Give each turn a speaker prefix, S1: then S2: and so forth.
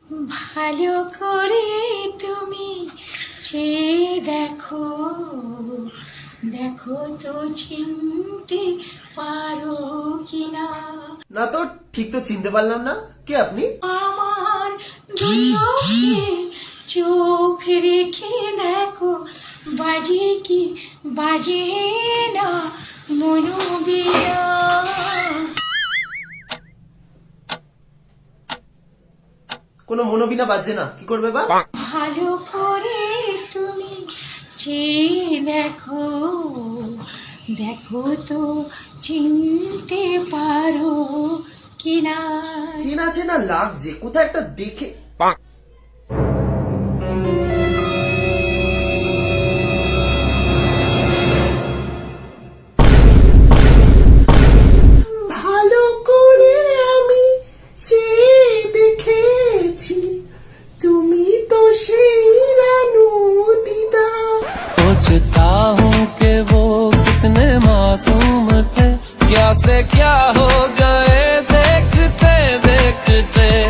S1: ভালো করে তুমি চেয়ে দেখো, দেখো তো চিনতে পারো কিনা।
S2: না তো, ঠিক তো চিনতে পারলাম না। কে আপনি?
S1: আমার দুচোখে চোখ রেখে দেখো, বাজে কি বাজে না মনোবীণা।
S2: কোনো মনোবিনা বাজছে না, কি করবে বা?
S1: ভালো করে তুমি চেয়ে দেখো, দেখো তো চিনতে পারো কিনা।
S2: চেনা চেনা লাগছে, কোথায় একটা দেখে। ভালো করে আমি চেয়ে দেখেছি, তুমি তো সেই রানু দিদা।
S3: सोचता हूँ कि वो कितने मासूम थे, क्या से क्या हो गए।